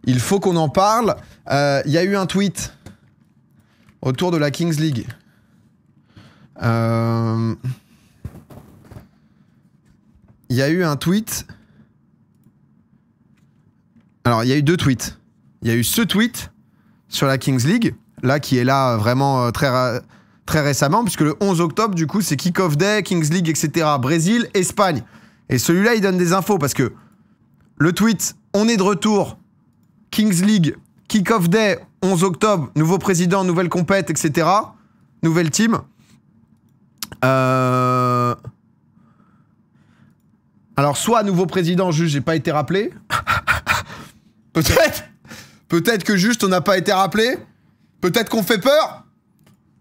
Il faut qu'on en parle. Il y a eu un tweet autour de la Kings League. Il y a eu un tweet. Alors, il y a eu 2 tweets. Il y a eu ce tweet sur la Kings League, là, qui est là vraiment très récemment, puisque le 11 octobre, du coup, c'est Kick-Off Day, Kings League, etc. Brésil, Espagne. Et celui-là, il donne des infos, parce que le tweet, on est de retour, Kings League, Kick-Off Day, 11 octobre, nouveau président, nouvelle compète, etc. Nouvelle team. Alors, soit nouveau président, juste, j'ai pas été rappelé. Peut-être que juste, on n'a pas été rappelé. Peut-être qu'on fait peur.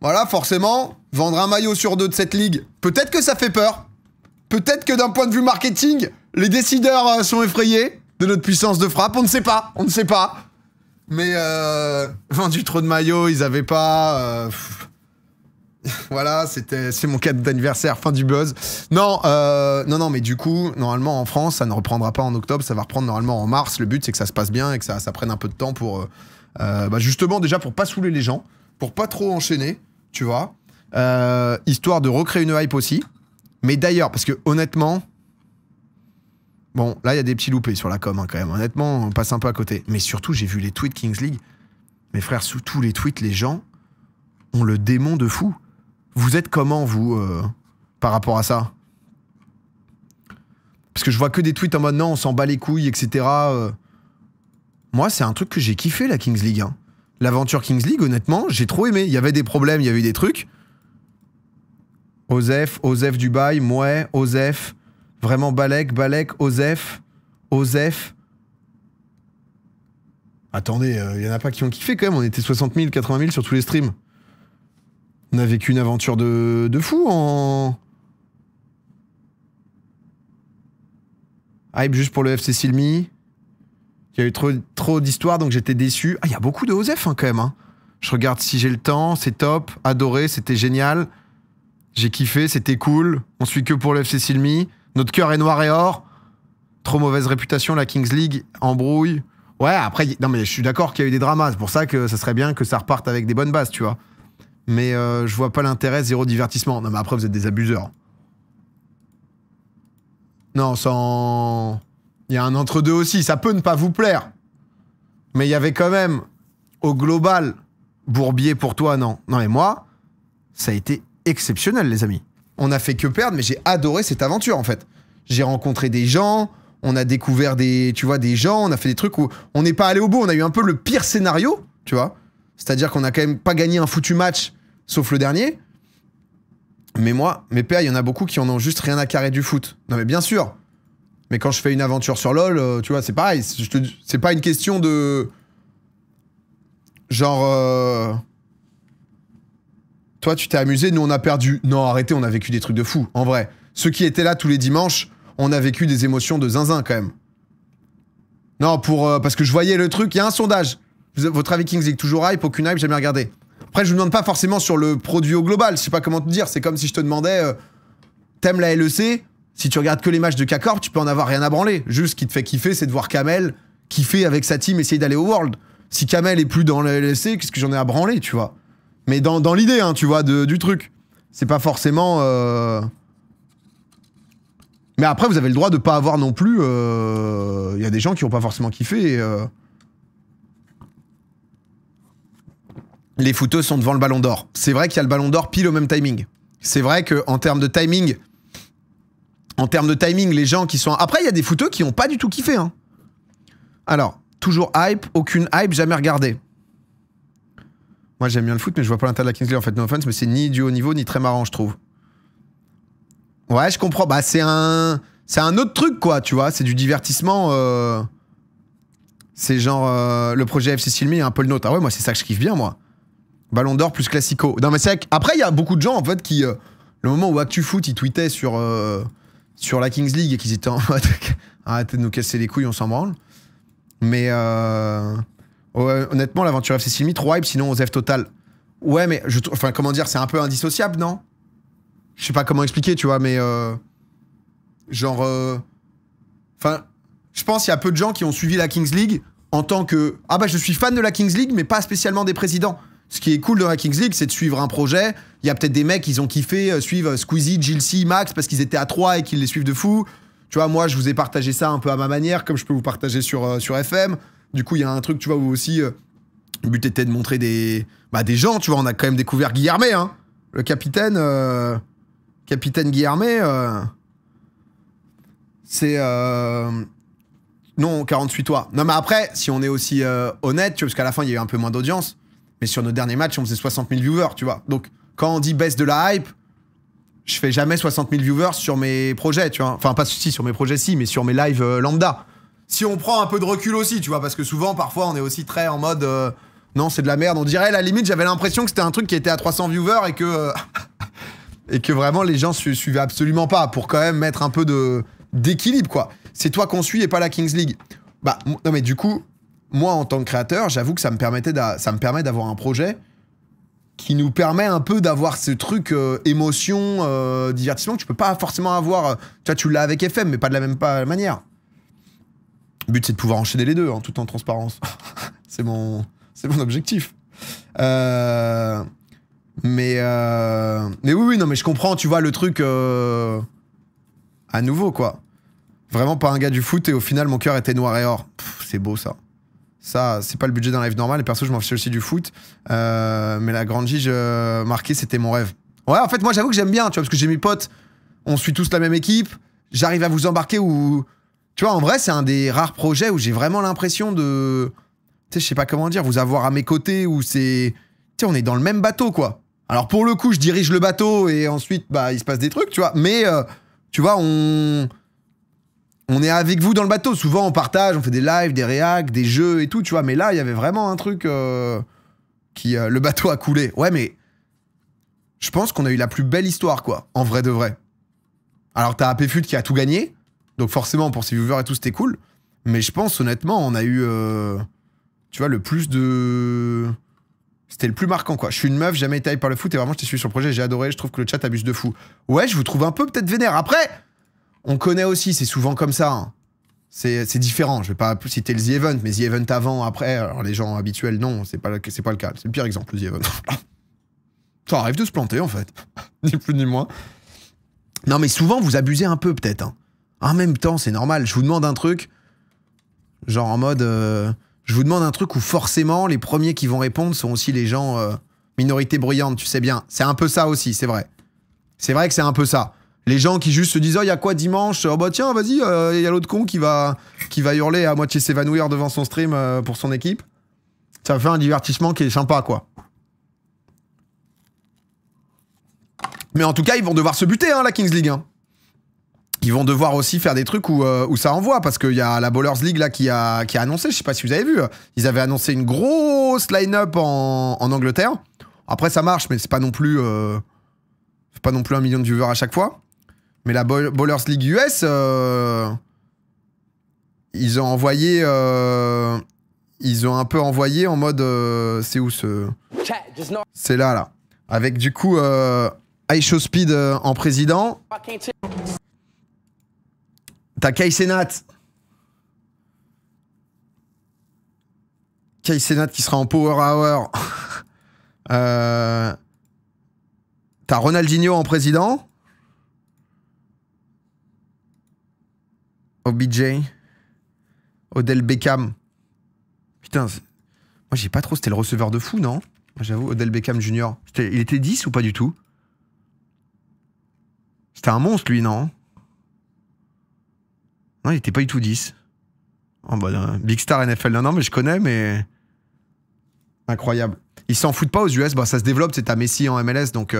Voilà, forcément, vendre un maillot sur 2 de cette ligue, peut-être que ça fait peur. Peut-être que d'un point de vue marketing, les décideurs sont effrayés de notre puissance de frappe. On ne sait pas, on ne sait pas. Mais vendu trop de maillots, ils avaient pas... Voilà, c'est mon cadeau d'anniversaire, fin du buzz. Non, non, mais du coup, normalement en France, ça ne reprendra pas en octobre, ça va reprendre normalement en mars. Le but, c'est que ça se passe bien et que ça prenne un peu de temps pour... justement, déjà, pour pas saouler les gens, pour pas trop enchaîner, tu vois. Histoire de recréer une hype aussi. Mais d'ailleurs, parce que honnêtement... Bon, là, il y a des petits loupés sur la com, hein, quand même. Honnêtement, on passe un peu à côté. Mais surtout, j'ai vu les tweets Kings League. Mes frères, sous tous les tweets, les gens ont le démon de fou. Vous êtes comment, vous, par rapport à ça? Parce que je vois que des tweets en mode non, on s'en bat les couilles, etc. Moi, c'est un truc que j'ai kiffé, la Kings League. Hein. L'aventure Kings League, honnêtement, j'ai trop aimé. Il y avait des problèmes, il y avait eu des trucs. Osef Dubaï, Mouais, Osef. Vraiment Balek, Osef. Attendez, il y en a pas qui ont kiffé quand même. On était 60 000, 80 000 sur tous les streams. On a vécu une aventure de fou en... Hype juste pour le FC Silmi. Il y a eu trop d'histoires, donc j'étais déçu. Ah, il y a beaucoup de Osef hein, quand même. Hein. Je regarde si j'ai le temps, c'est top. Adoré, c'était génial. J'ai kiffé, c'était cool. On suit que pour le FC Silmi. Notre cœur est noir et or. Trop mauvaise réputation, la Kings League. Embrouille. Ouais, après, non mais je suis d'accord qu'il y a eu des dramas. C'est pour ça que ça serait bien que ça reparte avec des bonnes bases, tu vois. Mais je vois pas l'intérêt, zéro divertissement. Non mais après, vous êtes des abuseurs. Non, sans... Il y a un entre-deux aussi. Ça peut ne pas vous plaire. Mais il y avait quand même, au global, Bourbier pour toi, non. Non mais moi, ça a été exceptionnel, les amis. On a fait que perdre, mais j'ai adoré cette aventure, en fait. J'ai rencontré des gens, on a découvert des gens, on a fait des trucs où on n'est pas allé au bout. On a eu un peu le pire scénario, tu vois. C'est-à-dire qu'on a quand même pas gagné un foutu match, sauf le dernier. Mais moi, mes pères, il y en a beaucoup qui en ont juste rien à carrer du foot. Non mais bien sûr. Mais quand je fais une aventure sur LoL, tu vois, c'est pareil. C'est pas une question de... Genre... Toi, tu t'es amusé, nous, on a perdu. Non, arrêtez, on a vécu des trucs de fou, en vrai. Ceux qui étaient là tous les dimanches, on a vécu des émotions de zinzin, quand même. Non, parce que je voyais le truc, il y a un sondage. Votre avis Kings League, toujours hype, aucune hype, jamais regardé. Après, je vous demande pas forcément sur le produit au global, je sais pas comment te dire. C'est comme si je te demandais, t'aimes la LEC, si tu regardes que les matchs de K-Corp, tu peux en avoir rien à branler. Juste, ce qui te fait kiffer, c'est de voir Kamel kiffer avec sa team, essayer d'aller au World. Si Kamel est plus dans la LEC, qu'est-ce que j'en ai à branler, tu vois. Mais dans l'idée, hein, tu vois, du truc. C'est pas forcément... Mais après, vous avez le droit de pas avoir non plus... Il y a des gens qui ont pas forcément kiffé. Les footeux sont devant le Ballon d'Or. C'est vrai qu'il y a le Ballon d'Or pile au même timing. C'est vrai qu'en termes de timing... les gens qui sont... Après, il y a des footeux qui ont pas du tout kiffé. Hein. Alors, toujours hype, aucune hype, jamais regardé. Moi, j'aime bien le foot, mais je vois pas l'intérêt de la Kings League, en fait, no offense, mais c'est ni du haut niveau, ni très marrant, je trouve. Ouais, je comprends. Bah, c'est un autre truc, quoi, tu vois. C'est du divertissement. C'est genre... le projet FC Silmi est un peu le nôtre. Ah ouais, moi, c'est ça que je kiffe bien, moi. Ballon d'Or plus classico. Non, mais c'est vrai qu'après, il y a beaucoup de gens, en fait, qui... le moment où ActuFoot, ils tweetaient sur la Kings League et qu'ils étaient en mode... Arrêtez de nous casser les couilles, on s'en branle. Mais... Ouais, honnêtement, l'aventure FC Silmi, trop hype, sinon Osef total. Ouais, mais enfin, comment dire, c'est un peu indissociable, non? Je sais pas comment expliquer, tu vois, mais genre, enfin, je pense qu'il y a peu de gens qui ont suivi la Kings League en tant que... Ah bah je suis fan de la Kings League, mais pas spécialement des présidents. Ce qui est cool dans la Kings League, c'est de suivre un projet. Il y a peut-être des mecs, ils ont kiffé suivre Squeezie, Jilcy, Max, parce qu'ils étaient à 3 et qu'ils les suivent de fou. Tu vois, moi, je vous ai partagé ça un peu à ma manière, comme je peux vous partager sur FM. Du coup, il y a un truc, tu vois, où aussi, le but était de montrer des gens, tu vois. On a quand même découvert Guillermet, hein. Le capitaine Guillermet, c'est... Non, 48 toi. Non, mais après, si on est aussi honnête, tu vois, parce qu'à la fin, il y a eu un peu moins d'audience, mais sur nos derniers matchs, on faisait 60 000 viewers, tu vois. Donc, quand on dit baisse de la hype, je fais jamais 60 000 viewers sur mes projets, tu vois. Enfin, pas si, sur mes projets, si, mais sur mes lives lambda. Si on prend un peu de recul aussi, tu vois, parce que souvent, parfois, on est aussi très en mode... non, c'est de la merde. On dirait, à la limite, j'avais l'impression que c'était un truc qui était à 300 viewers et que... et que vraiment, les gens suivaient absolument pas, pour quand même mettre un peu d'équilibre, quoi. C'est toi qu'on suit et pas la Kings League. Bah, non mais du coup, moi en tant que créateur, j'avoue que ça me permet d'avoir un projet qui nous permet un peu d'avoir ce truc émotion, divertissement que tu peux pas forcément avoir. Tu vois, tu l'as avec FM, mais pas de la même manière. Le but c'est de pouvoir enchaîner les deux, en toute en transparence. c'est mon objectif. Mais oui, non mais je comprends, tu vois le truc à nouveau quoi. Vraiment pas un gars du foot et au final mon cœur était noir et or. C'est beau ça. Ça, c'est pas le budget d'un live normal et perso je m'en fiche aussi du foot. Mais la grande gige marquée c'était mon rêve. Ouais en fait moi j'avoue que j'aime bien, tu vois, parce que j'ai mes potes, on suit tous la même équipe, j'arrive à vous embarquer où... Tu vois en vrai c'est un des rares projets où j'ai vraiment l'impression de... Tu sais je sais pas comment dire, vous avoir à mes côtés où c'est... Tu sais on est dans le même bateau quoi. Alors pour le coup je dirige le bateau et ensuite bah il se passe des trucs tu vois. Mais tu vois on est avec vous dans le bateau. Souvent, on partage, on fait des lives, des réacs, des jeux et tout, tu vois. Mais là, il y avait vraiment un truc qui... le bateau a coulé. Ouais, mais je pense qu'on a eu la plus belle histoire, quoi. En vrai de vrai. Alors, t'as APFUT qui a tout gagné. Donc, forcément, pour ses viewers et tout, c'était cool. Mais je pense, honnêtement, on a eu... tu vois, le plus de... C'était le plus marquant, quoi. Je suis une meuf, jamais été hype par le foot. Et vraiment, je t'ai suivi sur le projet, j'ai adoré. Je trouve que le chat abuse de fou. Ouais, je vous trouve un peu peut-être vénère. Après... On connaît aussi, c'est souvent comme ça. Hein. C'est différent. Je vais pas citer le The Event, mais The Event avant, après, alors les gens habituels, non, c'est pas le cas. C'est le pire exemple, le The Event. Ça arrive de se planter, en fait. Ni plus ni moins. Non, mais souvent, vous abusez un peu, peut-être. Hein. En même temps, c'est normal. Je vous demande un truc, genre en mode... je vous demande un truc où forcément, les premiers qui vont répondre sont aussi les gens minorité bruyante, tu sais bien. C'est un peu ça aussi, c'est vrai. C'est vrai que c'est un peu ça. Les gens qui juste se disent « Oh, il y a quoi dimanche ?» Oh bah tiens, vas-y, il y a l'autre con qui va hurler à moitié s'évanouir devant son stream pour son équipe. Ça fait un divertissement qui est sympa, quoi. Mais en tout cas, ils vont devoir se buter, hein, la Kings League. Hein. Ils vont devoir aussi faire des trucs où ça envoie, parce qu'il y a la Ballers League là, qui a annoncé, je sais pas si vous avez vu, ils avaient annoncé une grosse line-up en Angleterre. Après, ça marche, mais c'est pas non plus 1 million de viewers à chaque fois. Mais la Ballers League US, ils ont envoyé... ils ont un peu envoyé en mode... c'est où ce... C'est là. Avec du coup... iShowSpeed en président. T'as Kai Cenat. Kai Cenat qui sera en Power Hour. T'as Ronaldinho en président. OBJ. Odell Beckham. Putain, moi j'ai pas trop... C'était le receveur de fou, non? J'avoue, Odell Beckham Jr. Il était 10 ou pas du tout? C'était un monstre, lui, non? Non, il était pas du tout 10. Oh, bah, Big Star NFL, non, mais je connais, mais... Incroyable. Ils s'en foutent pas aux US, bah, ça se développe, c'est ta Messi en MLS, donc...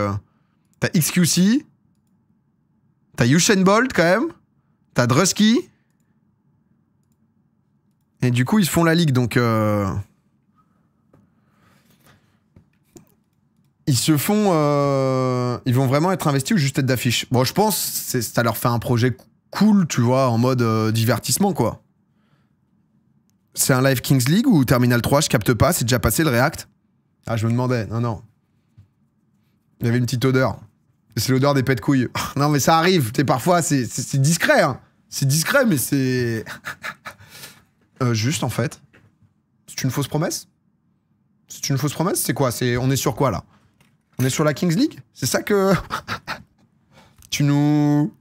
T'as XQC. T'as Usain Bolt, quand même. T'as Drusky. Et du coup, ils font la ligue, donc... Ils se font... ils vont vraiment être investis ou juste être d'affiche? Bon, je pense ça leur fait un projet cool, tu vois, en mode divertissement, quoi. C'est un live Kings League ou Terminal 3, je capte pas, c'est déjà passé le React? Ah, je me demandais, non. Il y avait une petite odeur. C'est l'odeur des pets de couilles. Non, mais ça arrive, tu sais, parfois, c'est discret, hein. C'est discret, mais c'est... juste, en fait. C'est une fausse promesse? C'est une fausse promesse? C'est quoi? On est sur quoi, là? On est sur la Kings League? C'est ça que... Tu nous...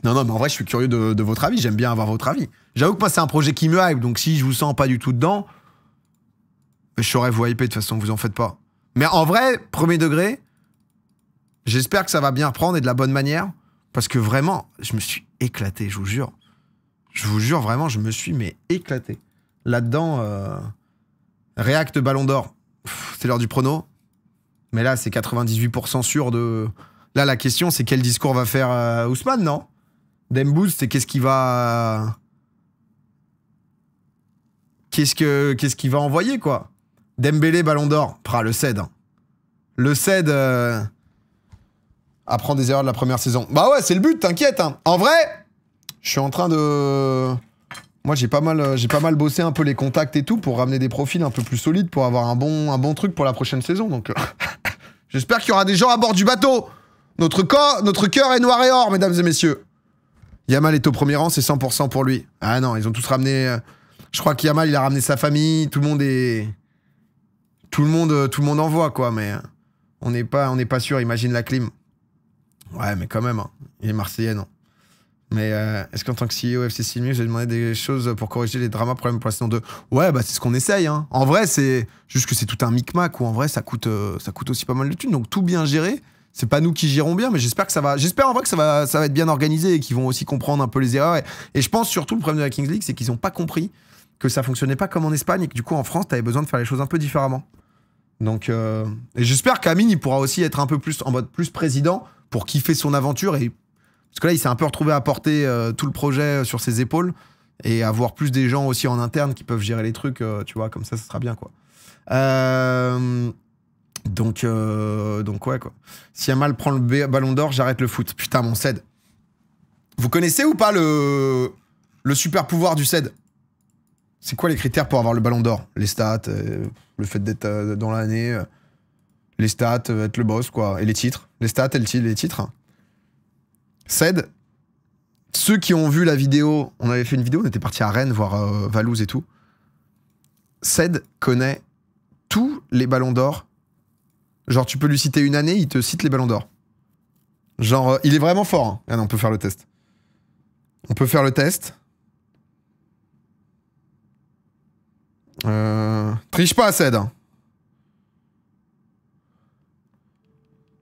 Non, non, mais en vrai, je suis curieux de votre avis. J'aime bien avoir votre avis. J'avoue que moi, c'est un projet qui me hype, donc si je vous sens pas du tout dedans, je saurais vous hyper de toute façon, vous en faites pas. Mais en vrai, premier degré, j'espère que ça va bien reprendre et de la bonne manière, parce que vraiment, je me suis éclaté, je vous jure. Je vous jure, vraiment, je me suis mais éclaté. Là-dedans, React Ballon d'Or, c'est l'heure du prono. Mais là, c'est 98% sûr de... Là, la question, c'est quel discours va faire Ousmane, non? Dembouz, c'est qu'est-ce qu'il va... Qu'est-ce qu'il va envoyer, quoi? Dembélé, Ballon d'Or. Le CED. Hein. Le CED apprend des erreurs de la première saison. Bah ouais, c'est le but, t'inquiète. Hein. En vrai, je suis en train de... Moi, j'ai pas mal bossé un peu les contacts et tout pour ramener des profils un peu plus solides pour avoir un bon truc pour la prochaine saison. Donc, j'espère qu'il y aura des gens à bord du bateau. Notre cœur est noir et or, mesdames et messieurs. Yamal est au premier rang, c'est 100% pour lui. Ah non, ils ont tous ramené... Je crois que Yamal, il a ramené sa famille. Tout le monde est... Tout le monde envoie, quoi. Mais on n'est pas sûr. Imagine la clim. Ouais, mais quand même. Hein. Il est marseillais, non. Mais est-ce qu'en tant que CEO FC Silmi, j'ai demandé des choses pour corriger les dramas problèmes pour la saison 2? Ouais, bah c'est ce qu'on essaye. Hein. En vrai, c'est juste que c'est tout un micmac où en vrai, ça coûte aussi pas mal de thunes. Donc tout bien géré. C'est pas nous qui gérons bien, mais j'espère en vrai que ça va être bien organisé et qu'ils vont aussi comprendre un peu les erreurs. Et je pense surtout le problème de la Kings League, c'est qu'ils ont pas compris que ça fonctionnait pas comme en Espagne et que du coup en France, t'avais besoin de faire les choses un peu différemment. Donc, et j'espère qu'Amine, il pourra aussi être un peu plus en mode plus président pour kiffer son aventure. Parce que là, il s'est un peu retrouvé à porter tout le projet sur ses épaules et avoir plus des gens aussi en interne qui peuvent gérer les trucs, tu vois, comme ça sera bien, quoi. Donc ouais, quoi. Si Yamal prend le ballon d'or, j'arrête le foot. Putain, mon CED. Vous connaissez ou pas le super pouvoir du CED? C'est quoi les critères pour avoir le ballon d'or? Les stats, le fait d'être dans l'année, les stats, être le boss, quoi. Et les titres. Les stats et les titres. CED. Ceux qui ont vu la vidéo, on avait fait une vidéo, on était parti à Rennes voir Valouz et tout. CED connaît tous les ballons d'or. Genre, tu peux lui citer une année, il te cite les ballons d'or. Genre, il est vraiment fort. Hein. Ah non, on peut faire le test. On peut faire le test. Triche pas, CED. Hein.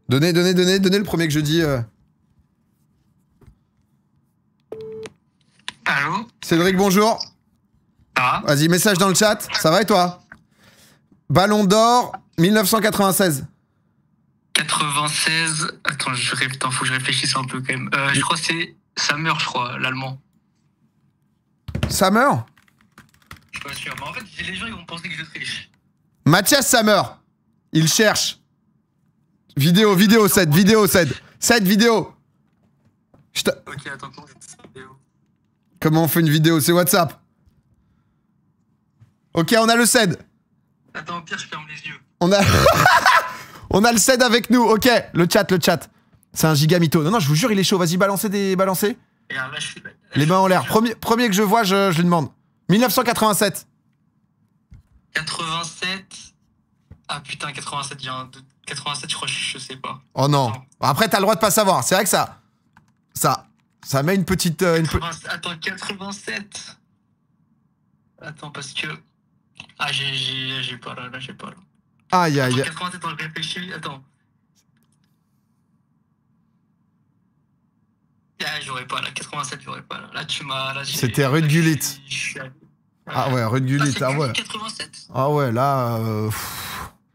Donnez le premier que je dis. Allô? Cédric, bonjour. Ça va? Vas-y, message dans le chat. Ça va et toi? Ballon d'or 1996. 96. Attends, faut que je réfléchisse un peu quand même. Je crois que c'est Summer, je crois, l'allemand. Summer? Je suis pas sûr. Mais en fait, les gens ils vont penser que je triche. Mathias Summer. Il cherche. Vidéo, CED, vidéo, CED. CED, vidéo. Ok, attends, comment c'est cette vidéo? Comment on fait une vidéo? C'est WhatsApp. Ok, on a le CED. Attends, au pire, je ferme les yeux. On a... on a le CED avec nous. Ok, le chat. C'est un giga mytho. Non, je vous jure, il est chaud. Vas-y, balancez. Et alors, là, les mains en l'air. Premier que je vois, je lui demande. 1987. 87. Ah putain, 87, j'ai un doute. 87, je crois, je sais pas. Oh non. Après, t'as le droit de pas savoir. C'est vrai que ça met une petite... Attends, 87. Attends, parce que... Ah, j'ai pas là, j'ai pas là. Aïe. 87, on réfléchit, attends. Ah, j'aurais pas là, 87, j'aurais pas là. Là, tu m'as... C'était Ruud Gullit. Ah ouais, Ruud Gullit, ah ouais. 87. Ah ouais, là...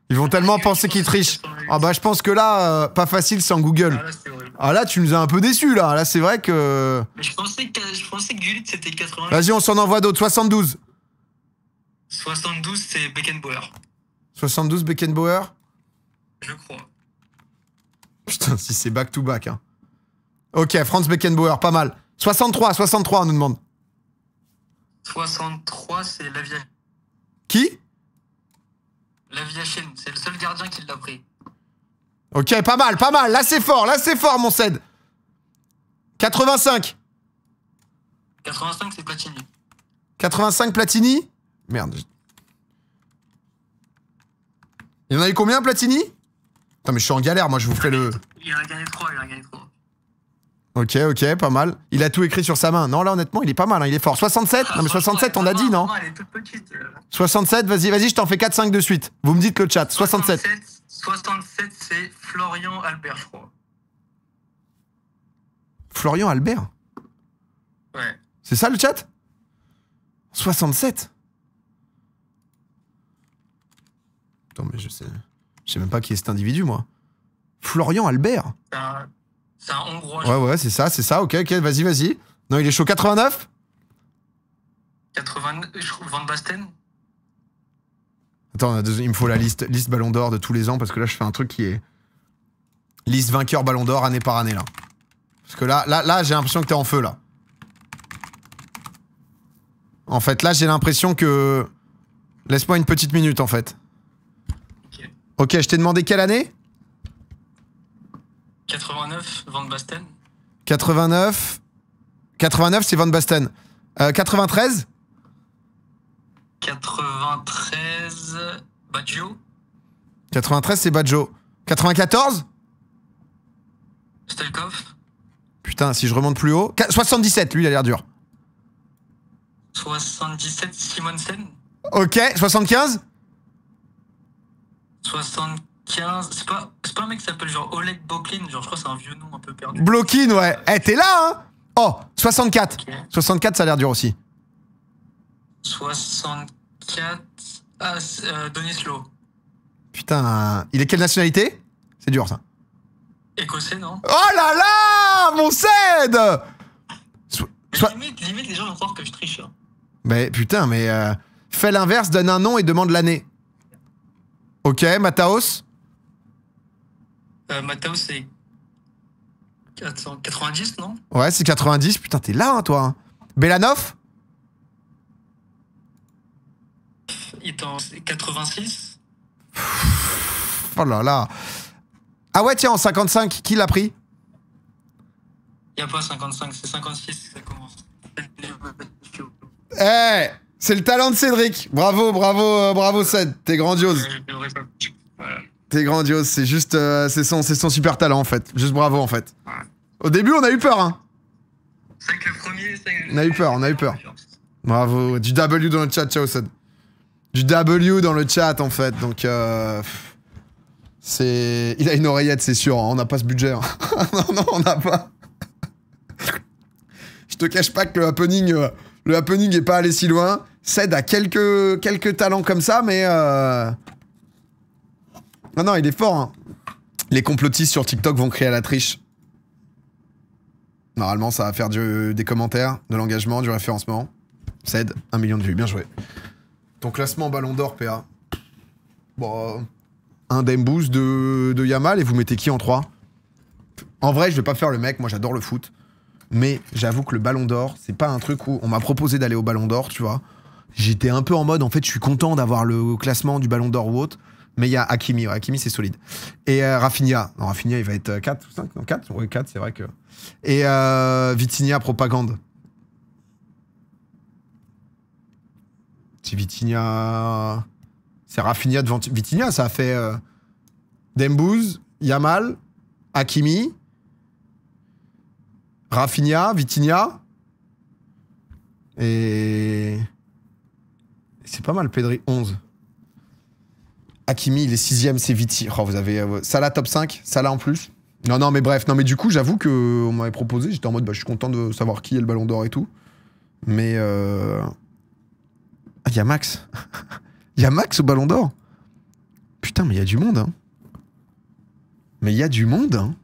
Ils vont tellement penser qu'ils trichent. Ah bah je pense que là, pas facile sans Google. Ah là, tu nous as un peu déçus là. Là, c'est vrai que... Mais je pensais que Gullit, c'était 88. Vas-y, on s'en envoie d'autres. 72. 72, c'est Beckenbauer. 72, Beckenbauer. Je crois. Putain, si c'est back-to-back. Hein. Ok, Franz Beckenbauer, pas mal. 63, on nous demande. 63, c'est Lavia. Qui? Lavia-Chen, c'est le seul gardien qui l'a pris. Ok, pas mal. Là, c'est fort, mon CED. 85. 85, c'est Platini. 85, Platini. Merde. Il y en a eu combien, Platini? Putain, mais je suis en galère, moi, je vous fais le... Il en a gagné 3, il en a gagné 3. Ok, ok, pas mal. Il a tout écrit sur sa main. Non, là, honnêtement, il est pas mal, hein, il est fort. 67? Non, mais 67, on a dit, non? Elle est toute petite. 67, vas-y, je t'en fais 4-5 de suite. Vous me dites le chat. 67. 67, c'est Florian Albert, je crois. Florian Albert? Ouais. C'est ça le chat? 67? Attends, mais je sais même pas qui est cet individu, moi. Florian Albert? C'est un Hongrois. Ouais, c'est ça, ok, vas-y. Non, il est chaud. 89? 89, je trouve Van Basten. Attends, il me faut la liste Ballon d'Or de tous les ans, parce que là, je fais un truc qui est... Liste vainqueur Ballon d'Or année par année, là. Parce que là j'ai l'impression que t'es en feu, là. En fait, là, j'ai l'impression que... Laisse-moi une petite minute, en fait. Ok, je t'ai demandé quelle année? 89, Van Basten. 89... 89, c'est Van Basten. 93? 93... Baggio. 93, c'est Baggio. 94? Stelkov. Putain, si je remonte plus haut... 77, lui, il a l'air dur. 77, Simonsen. Ok, 75? 75... C'est pas un mec qui s'appelle genre Oleg Boklin, genre je crois que c'est un vieux nom un peu perdu. Blokin, ouais. Eh, t'es là, hein? Oh, 64. Okay. 64, ça a l'air dur aussi. 64... Ah, Donislo. Putain, il est quelle nationalité? C'est dur, ça. Écossais, non? Oh là là, mon Ced! Limite, les gens vont croire que je triche. Hein. Mais putain, mais... fais l'inverse, donne un nom et demande l'année. Ok, Mataos? Mataos, c'est... 90, non? Ouais, c'est 90. Putain, t'es là, hein, toi. Hein. Belanov? Il est en 86. Oh là là. Ah ouais, tiens, en 55, qui l'a pris? Il n'y a pas 55, c'est 56 ça commence. Eh, c'est le talent de Cédric. Bravo, Ced. T'es grandiose. T'es grandiose, c'est juste... c'est son super talent, en fait. Juste bravo, en fait. Au début, on a eu peur, hein. C'est que le premier... On a eu peur. Bravo. Du W dans le chat, ciao, Ced. Du W dans le chat, en fait. Donc, c'est... Il a une oreillette, c'est sûr. Hein. On n'a pas ce budget. Hein. non, on n'a pas. Je te cache pas que le happening est pas allé si loin. Ced a quelques talents comme ça, mais... Non, il est fort. Hein. Les complotistes sur TikTok vont crier à la triche. Normalement, ça va faire des commentaires, de l'engagement, du référencement. Ced, 1 million de vues. Bien joué. Ton classement Ballon d'Or, PA. Bon... un Dembooz de Yamal, et vous mettez qui en 3? En vrai, je vais pas faire le mec, moi j'adore le foot. Mais j'avoue que le Ballon d'Or, c'est pas un truc où on m'a proposé d'aller au Ballon d'Or, tu vois. J'étais un peu en mode, en fait, je suis content d'avoir le classement du Ballon d'Or ou autre. Mais il y a Hakimi, ouais, Hakimi c'est solide. Et Rafinha. Non, Rafinha il va être 4 ou 5, non 4? Ouais, 4, c'est vrai que... Et Vitinha, propagande. C'est Vitinha... C'est Rafinha devant Vitinha, ça a fait Dembooz, Yamal, Hakimi, Rafinha, Vitinha. Et... c'est pas mal, Pedri, 11. Hakimi, il est 6ème, c'est Viti. Oh, vous avez... Salah top 5, Salah en plus. Non, mais bref. Non, mais du coup, j'avoue qu'on m'avait proposé. J'étais en mode, bah, je suis content de savoir qui est le Ballon d'Or et tout. Mais... Ah, il y a Max. Il y a Max au Ballon d'Or. Putain, mais il y a du monde, hein. Mais il y a du monde, hein.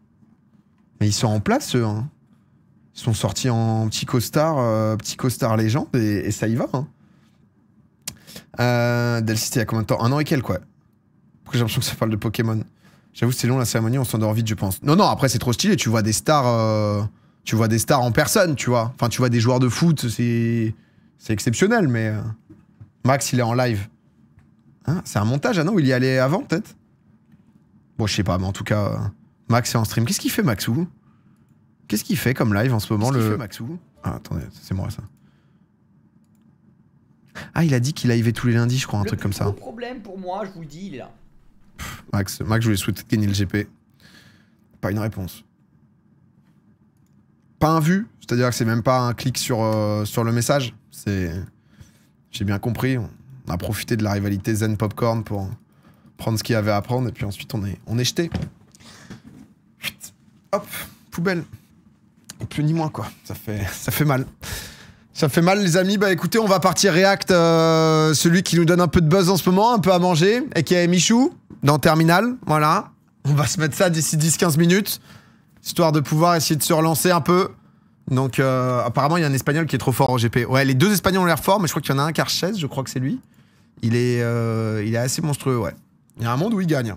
Mais ils sont en place, eux, hein. Ils sont sortis en petit costard légende, et ça y va, hein. Del City, il y a combien de temps? 1 an et quelques, quoi. Pourquoi j'ai l'impression que ça parle de Pokémon? J'avoue, c'est long la cérémonie, on s'endort vite, je pense. Non, après, c'est trop stylé. Tu vois des stars... tu vois des stars en personne, tu vois. Enfin, tu vois des joueurs de foot, c'est exceptionnel, mais... Max, il est en live. Hein, c'est un montage, ah non? Il y allait avant, peut-être? Bon, je sais pas, mais en tout cas... Max est en stream. Qu'est-ce qu'il fait, Maxou? Qu'est-ce qu'il fait comme live en ce moment, le... Maxou? Ah, attendez, c'est moi, ça. Ah, il a dit qu'il livait tous les lundis, je crois, un truc comme ça. Le problème pour moi, je vous le dis, il est là. Max, je voulais souhaiter gagner le GP. Pas une réponse. Pas un vu, c'est-à-dire que c'est même pas un clic sur le message. J'ai bien compris. On a profité de la rivalité Zen Popcorn pour prendre ce qu'il y avait à prendre et puis ensuite on est jeté. Hop, poubelle. Et plus ni moins quoi. Ça fait mal. Ça fait mal les amis. Bah écoutez, on va partir react celui qui nous donne un peu de buzz en ce moment, un peu à manger, et qui est Michou dans Terminal. Voilà. On va se mettre ça d'ici 10-15 minutes, histoire de pouvoir essayer de se relancer un peu. Donc apparemment il y a un Espagnol qui est trop fort au GP. Ouais, les deux Espagnols ont l'air forts, mais je crois qu'il y en a un Carchez, je crois que c'est lui. Il est assez monstrueux, ouais. Il y a un monde où il gagne.